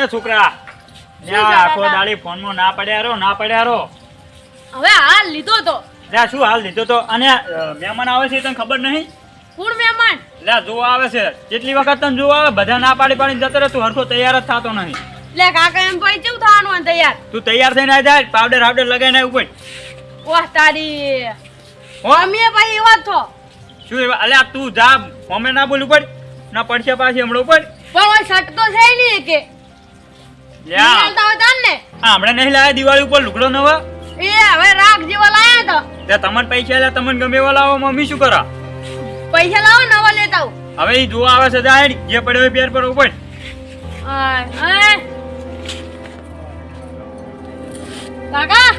એ છોકરા આખો દાડી ફોનમાં ના પડ્યા રો હવે હાલ લીધો તો લે શું હાલ લીધો તો અને મહેમાન આવે છે તને ખબર નહીં કોણ મહેમાન લે જોવા આવે છે કેટલી વખત તને જોવા આવે બધા ના પાડીને જતો રહે તું હરખો તૈયાર જ થતો નહીં લે કાકા એમ પછી કેવું થવાનું હોય તૈયાર તું તૈયાર થઈને આવી જાય પાવડર લગાઈને ઉપર ઓહ તારી અમે ભાઈ એવા જ છો શું એવા અલ્યા તું જા મમ્મી ના બોલ ઉપર ના પડશે પાછી હમણાં ઉપર પણ ઓય શટ તો છે નહીં કે લ્યા હમણાં નહીં લાયા દિવાળી ઉપર લુગડો નવો એ હવે રાખ જેવા લાયા તો તમને પૈસા લે તમને ગમે એવા લાવો મમ્મી શું કરા પૈસા લાવો નવા લેતા આવું હવે ઈ જોવા આવે છે જાય જે પડ્યો હોય પેર પર ઉપર કાકા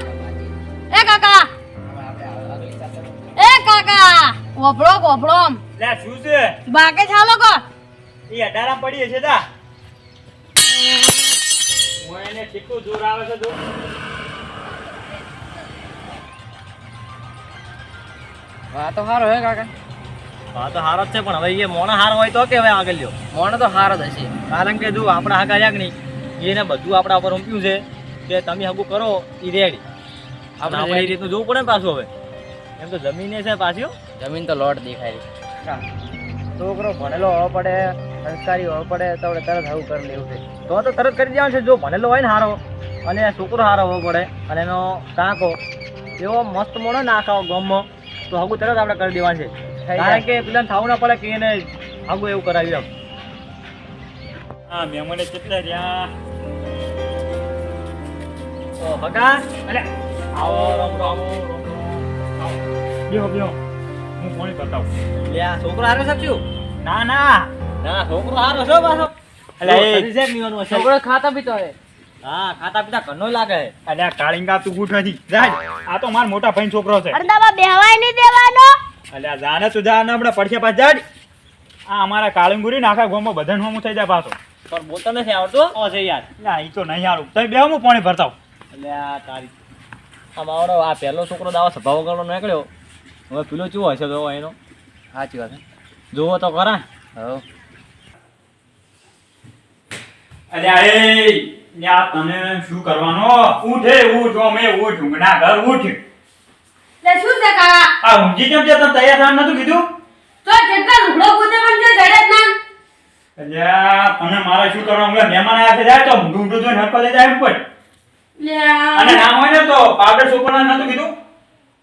એ કાકા ઓભળો લે શું છે બાકે ચાલો કો ઈ અડારા પડી છે તા મોયને કેટલું જોર આવે છે જો વાહ તો હારો હે કાકા હા તો હારો જ છે પણ હવે એ મોણા હારો હોય તો કે હવે આગળ લ્યો મોણ તો હારો જ હશે કારણ કે જો આપણા હાકા રહ્યા કે નહીં એને બધું આપણા ઉપર ઉમપ્યું છે કે તમે હગું કરો એ રેડી આપણે એ રીતનું જોવું પડે ને પાછું હવે એમ તો જમીને છે પાછી જમીન તો લોટ દેખાય છોકરો ભણેલો હોવો પડે સંસ્કારી હોવો પડે તો આપણે તરત હવું કરી લેવું છે તો તરત કરી દેવાનું છે જો ભણેલો હોય ને હારો અને છોકરો હારો હોવો પડે અને એનો ટાંકો એવો મસ્ત મોડો ના આખા ગામમાં તો હગું તરત આપણે કરી દેવાનું છે કારણ કે પેલા થવું ના પડે કે એને હગું એવું કરાવ્યું એમ હા મહેમાને કેટલા રહ્યા ઓ હગા અલે આવો આવો બેહો હું ફોન કરતાઉં લે આ છોકરો હારો શકશું ના ના છોકરો હારો છો પાછો અલે છોકરો ખાતા પીતો હે હા ખાતા પીતા ઘરનો લાગે અલે કાળિંગા તું ગુઠ નથી જા આ તો માર મોટા ભાઈ છોકરો છે અડદામાં બેહવાય નહીં દેવાનો અલે જાને તું જા ને આપણે પડશે પાછ જાડ આ અમારા કાળિંગુરી આખા ગામમાં બધાને હોમું થઈ જાય પાછો પણ બોલતા નથી આવડતો ઓ છે યાર ના ઈ તો નહીં હારું તમે બેહો હું પાણી ભરતાઉં એટલે આ તારી અમારો આ પહેલો છોકરો દાવા સ્વભાવ વગરનો નીકળ્યો હવે પેલો ચેવો હશે તો એનો સાચી વાત જોવો તો ખરા હવ અલ્યા એ ન્યા તને શું કરવાનો ઉઠ ઓમે ઉઠ ઊંઘના ઘર ઉઠ લે શું છે કાકા આ ઊંઘી કેમ છે તને તૈયાર થવાનું નતું કીધું તો જેટલા લુગડો કૂદે પણ છે જડે જ ના અલ્યા તને મારે શું કરવાનું મહેમાન આયા છે જાય તો ઊંધું જોઈને હરપા લઈ જાય ઉપર લે અને નામ હોય ને તો પાવડર સોપડા નતું કીધું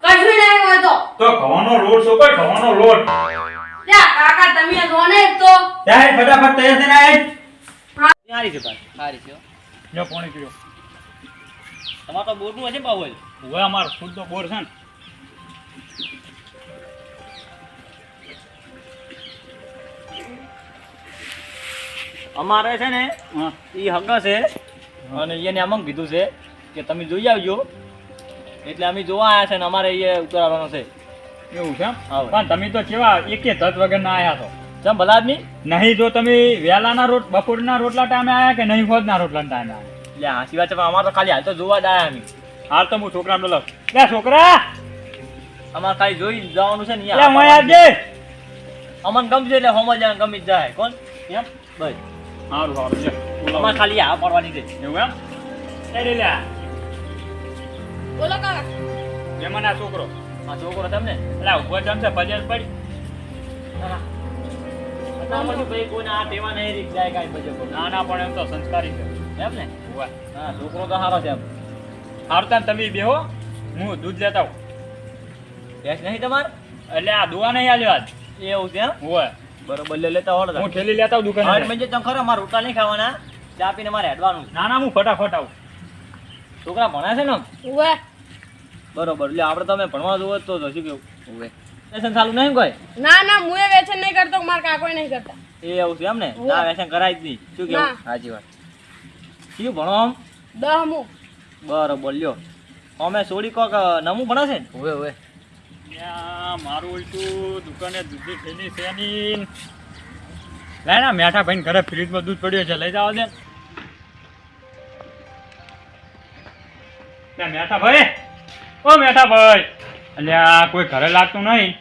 કશું નહીં હોય તો ઘઉંનો લોટ સોપડ ઘઉંનો લોટ લે કાકા તમે રોને તો જાય ફટાફટ તૈયાર થઈને આય સારી છે તારી સારી છે જો પાણી પીઓ તમારે તો બોરનું હશે ને પાવ હોય હવે અમાર ખુદ તો બોર છે ને અમારે છે ને હા એ હગા છે અને એને આમ કીધું છે કે તમે જોઈ આવજો એટલે અમે જોવા આવ્યા છે ને અમારે એ ઉતારવાનો છે એવું છે એમ? હા. પણ તમે તો કેવા એકે ધત વગર ના આયા છો ચમ ભલા આદમી નહીં જો તમે વેલાના બપોરના રોટલા ટાઈમે આયા કે નહીં હોદના રોટલા ટાઈમે આયા એટલે હાસી વાત છે પણ અમારે તો ખાલી હાલ તો જોવા જ આવ્યા અમે હાલ તો હું છોકરાને બોલાવ લે છોકરા અમારે ખાલી જોઈ જવાનું છે ને લે મોય આવજે અમને ગમશે એટલે હોમ જ ગમી જ જાય કોણ એમ બસ સારું સારું છે અમારે ખાલી આ પડવાની છે એવું એમ લે લે બોલો કાકા મહેમાન આ છોકરો આ છોકરો તમને એટલે ઉભો જમશે પજેસ પડી પછી ભાઈ કોઈને આ ટેવા નહીં રીત જાય કાંઈ બજે કોઈ ના ના પણ એમ તો સંસ્કારી છે એમ ને ઉભા. હા છોકરો તો સારો છે એમ આવતા તમે બેહો હું દૂધ લેતા આવું ભેંસ નહીં તમારે એટલે આ દુવા નહીં આલ્યો આજ એવું છે એમ હોય બરોબર લેતા હોડ હું ઠેલી લેતા આવું હા દુકાને મંજે તમે ખરો મારે રોટલા નહીં ખાવાના ચા પીને મારે હેડવાનું છે. ના ના હું ફટાફટ આવું છોકરા ભણે છે ને આમ? ઉવે બરોબર એટલે આપણે તમે ભણવા જોવો જ તો શું કેવું ઓવે લેસન ચાલુ નહીં કોઈ ના મુએ વેચન નહીં કરતો માર કાકોય નહીં કરતા એ એવું છે એમ ને ના વ્યસન કરાય જ નહીં શું કેવું સાચી વાત શું ભણો આમ 10મું બરોબર લ્યો અમે સોડી કોક નમું ભણે છે ને ઓવે ઓવે ત્યાં મારું ઉલટું દુકાને દૂધની થેલી છે ની લાય ના મેઠા ભાઈ ઘરે ફ્રીજમાં દૂધ પડ્યું છે લઈ જાવ દે મેઠા ભાઈ ઓ મેઠા ભાઈ અલ્યા કોઈ ઘરે લાગતું નહીં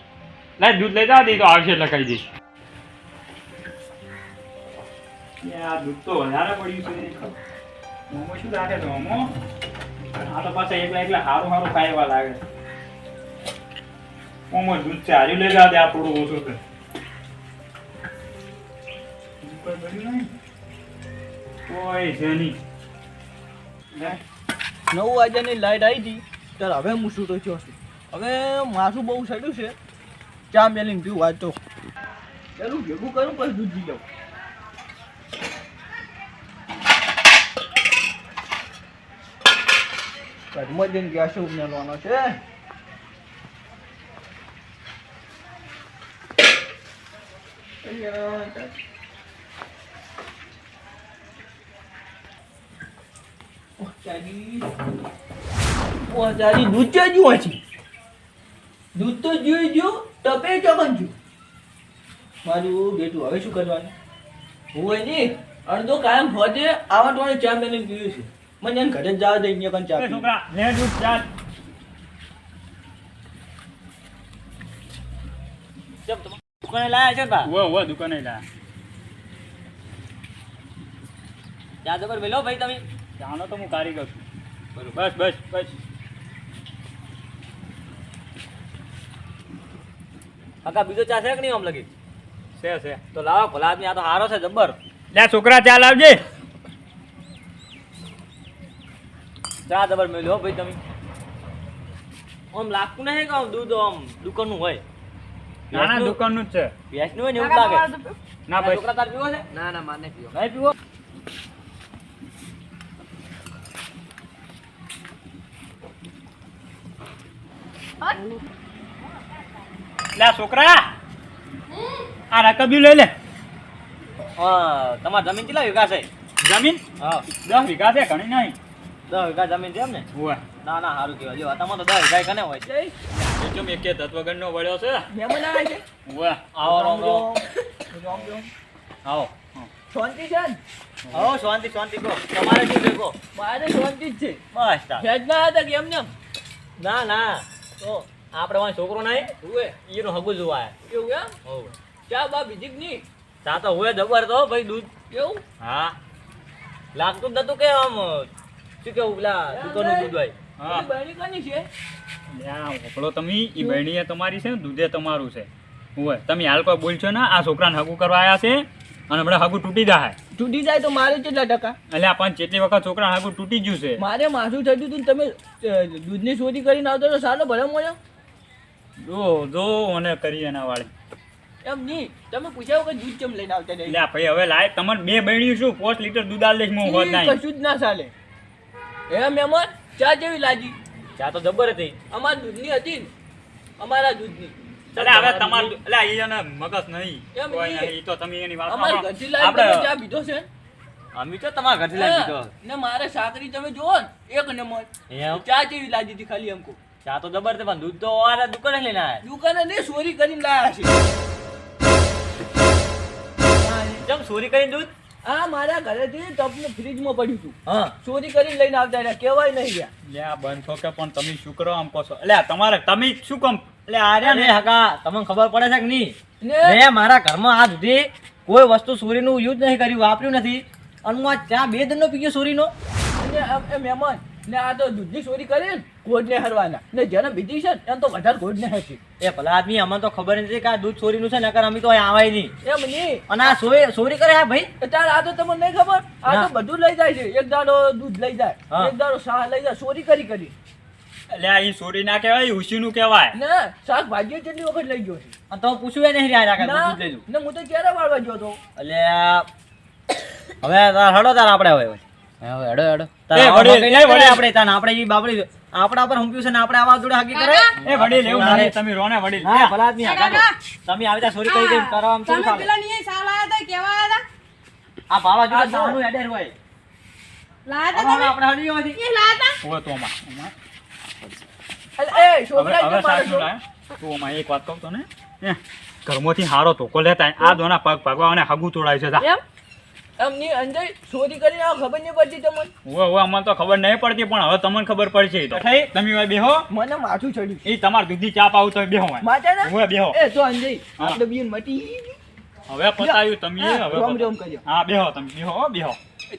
લાય દૂધ લઈ જાવ દે તો આવશે એટલે કહી દઈશ આ દૂધ તો વધારે પડ્યું છે મોમો શું લાગે તો મોમો આ તો પાછા એકલા હારું ખાવા લાગે મોમો દૂધ છે હારી લઈ જા દે આ થોડું ઓછું છે કોઈ બન્યું નહીં કોઈ છે નહીં 9 વાગ્યાની લાઈટ આવી હતી ત્યારે હવે હું છૂટો થયો છું. હવે માથું બહુ સડ્યું છે. ચા મેલીને પીવું આજ તો પેલું ભેગું કરું પછી દૂધ પી લઉં. ઘરમાં જઈને ગેસ ઉમેરવાનો છે. દૂધ ચાજુ છે. દૂધ તો જોઈ જો ટપે ચકન છું મારું બેટું. હવે શું કરવાનું? હું નહીં અડધો કાયમ ફોજે આવા ટોળે ચા મેલીને પીવું છે. મને એને ઘરે જ જવા દઈ અહીંયા પણ ચા પીવું. છોકરા લે દૂધ ચા દુકાને લાયા છે બા વો દુકાને જા ચા જબર મેલો ભાઈ તમે જાણો તો હું કારીગર છું બસ બસ બસ કાકા બીજો ચા છે કે નહીં આમ લગી છે તો લાવો ભલા આદમી આ તો હારો છે જબ્બર લે છોકરા ચા લાવજે ચા જબર મેલ્યો ભાઈ તમે આમ લાગતું નહીં કે આમ દૂધ આમ દુકાનનું હોય નાના દુકાનનું જ છે ભેંસનું હોય ને એવું જ લાગે ના બસ છોકરા તાર પીવો છે ના મારે નહીં પીવો નહીં પીવો લે છોકરા આ રકબ્યું લઈ લે હા તમારે જમીન કેટલા વીઘા છે જમીન હા 10 વીઘા છે ઘણી નહીં 10 વીઘા જમીન છે એમ ને હોવે ના સારું કહેવાય જો તમારે તો 10 વીઘા કને હોય છે જો મેં કે તત્વગણનો વળ્યો છે મહેમાન આવે છે. હોવે આવો રામ રામ રામ રામ. આવો શાંતિ છે ને? આવો શાંતિ કહો તમારે શું છે કહો મારે શાંતિ જ છે. બસ તાર. ફેજ ના હતા કે એમને એમ? ના તો આપણે વાંય છોકરો નહીં ઉવે એનું હગું જોવા એવું એમ? હોવ ચા બા બીજી જ નહીં ચા તો હોય જબર તો ભાઈ દૂધ એવું? હા લાગતું જ નતું કે આમ શું કેવું પેલા દુકાનનું દૂધ હોય હા બહેની કોની છે? લ્યા ઓપડો તમે ઈ બહેણીએ તમારી છે ને દૂધે તમારું છે હોવે તમે હાલ કોઈ બોલશો ને આ છોકરાને હગું કરવા આવ્યા છે અને હમણાં હગું તૂટી જાય તૂટી જાય તો મારે કેટલા ટકા? એટલે આ પણ જેટલી વખત છોકરાને હગું તૂટી ગયું છે મારે માથું થયું હતું ને તમે દૂધની ચોરી કરીને આવતો તો સારો ભલે મળ્યો જો અને કરી એના વાળી એમ નહીં તમે પૂછ્યા કે દૂધ કેમ લઈને આવતા નહીં? લ્યા ભાઈ હવે લાય તમારે બે બહેણીઓ શું 5 લીટર દૂધ આલ દઈશ હું હોત ઈ નહીં કશું જ ના ચાલે. હે મહેમાન ચા જેવી લાગી? ચા તો જબર હતી અમારા દૂધની હતી ને અમારા દૂધની. એટલે હવે તમારું એટલે ઈ એને મગજ નહીં એમ કોઈ નહીં. નહીં, ઈ તો તમે એની વાત અમારા સાંભળો. ઘરથી લાવીને તમે ચા પીધો છે ને? અમે તો તમારા ઘરથી લાવી દીધો ને મારે સાકરી તમે જોવો ને એક નંબર. એમ ચા જેવી લાગી હતી ખાલી એમ કહું. ચા તો જબર હતી પણ દૂધ તો આ દુકાને લઈને આવ્યા દુકાને નહીં ચોરી કરીને લાયા છે. કેમ ચોરી કરીને દૂધ આ મારા ઘરેથી ટપનું ફ્રીજમાં પડ્યું હતું. હા ચોરી કરીને લઈને આવતા રહ્યા કહેવાય નહીં ગયા. લ્યા બંધ છો કે પણ તમે શું કરો આમ કહો છો એટલે તમારે તમે શું કામ એટલે આ રહ્યા ને હકા તમને ખબર પડે છે કે નહીં ને મેં મારા ઘરમાં આજ સુધી કોઈ વસ્તુ ચોરીનું યુઝ નહીં કર્યું વાપર્યું નથી અને હું આ ચા 2 દિનનો પીગ્યો ચોરીનો અને એ મહેમાન ને આ તો દૂધની ચોરી કરી ને ગોળને હરવાના ને જેને બીજી છે ને એને તો વધારે ગોળને હરશે. એ ભલા આદમી અમને તો ખબર નથી કે આ દૂધ ચોરીનું છે નકર અમે તો અહીં આવાય નહીં એમ નહીં અને આ ચોરી કરે હા ભાઈ તાર આ તો તમને નહીં ખબર આ તો ના. બધું લઈ જાય છે. એક દાડો દૂધ લઈ જાય હા. એક દાડો શાહ લઈ જાય ચોરી કરી એટલે ઈ સોરી ના કહેવાય ઉશીનું કહેવાય ને શાકભાજી કેટલી વખત લઈ ગયો છે. અને તો પૂછવું નહીં રહ્યા રાખે ના દૂધ લેજો ને હું તો ક્યારે વાળવા ગયો હતો. એટલે હવે તાર હડો તાર આપણે હવે હેડો એ વડીલ, એ વડીલ. આપણે તાન આપણે ઈ બાબડી આપણા પર હુંપ્યું છે ને આપણે આવા જોડે હગી કરે એ વડીલ એવું નહીં, તમે રોને વડીલ હા ભલા આદમી હગા તો. તમે આવી ત્યાં ચોરી કરી કરવા આમ શું તમે ચાલે પેલા નહીં સાલ આયા હતા કેવા આયા આ ભાવા જોડે આ જો. સાનું હેડેર હોય હતા લાયા હતા હવે આપણે હડી જવાથી તમે એ લાયા હતા ઓવે તો ઓમાં એટલે એ હવે છોકરા હવે કેમ મારો સાચું છો? લાય તો ઓમાં એક વાત કહું તો ને ઘરમાંથી હારો ધોકો લેતા આ દોના પગ ભાગવા અને હગું તોડાય છે જા. એમ એમ નહીં અંજય ચોરી કરીને આ ખબર નહીં પડતી તમને? ઓવે અમને તો ખબર નહીં પડતી પણ હવે તમને ખબર પડશે તો થઈ તમે હવે બેહો મને માથું ચડ્યું એ તમાર દૂધની ચા પાવું તો બેહો માતા ને ઓવે બેહો એ તો અંજય હા. આપણે બીન મટી હવે પતાયું તમે હવે રોમ પતાયું. રોમ કરજો. હા બેહો તમે બેહો હો, બેહો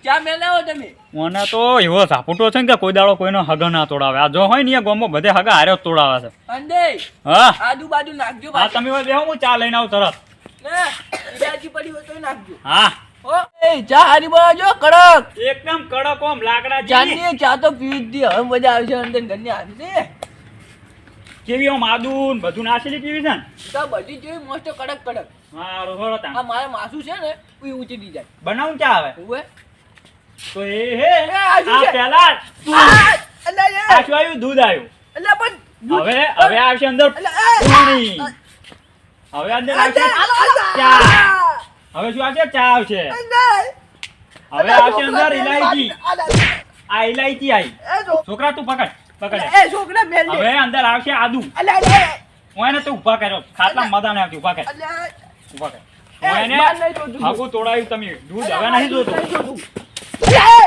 ચા મેલાવો તમે. મને તો એવો ઝાપુટો છે ને કે કોઈ દાડો કોઈનો હગા ના તોડાવે આ જો હોય ને એ ગામમાં બધે હગા હારે જ તોડાવે છે અંદે હા આદુ બાજુ નાખજો હા તમે હવે બેહો હું ચા લઈને આવું તરત ને ઇલાયચી પડી હોય તો નાખજો. હા હો એ ચા હારી બનાવજો કડક. એકદમ કડક ઓમ લાકડા જેવી ચાંદની ચા તો પીવી જ દી. હવે મજા આવશે અંદર ઘરની આવી છે કેવી ઓમ આદુ ને બધું નાખેલી કેવી છે ને તો બધી જેવી મસ્ત કડક કડક. હા રોહડો તા આ મારે માસુ છે ને એ ઊંચી દી જાય. બનાવું ચા આવે ઉવે તો એ હે આ શું આ છે? પહેલા અલ્લા એ આ શું આવ્યું દૂધ આવ્યું અલ્લા પણ હવે આવશે અંદર અલ્લા પાણી હવે અંદર આવશે ચા હવે શું આવશે ચા આવશે હવે આવશે અંદર ઇલાયચી આ ઇલાયચી આવી છોકરા તું પકડ પકડ એ છોકરા મેલ દે. હવે અંદર આવશે આદુ અલ્લા હું એને તો ઊભા કર્યો ખાટલા મદા ને આવતી ઊભા કર અલ્લા ઊભા કર એ હું એને બાર નહીં જોતું. હાગું તોડાયું તમે દૂધ હવે નહીં જોતું અલ્લા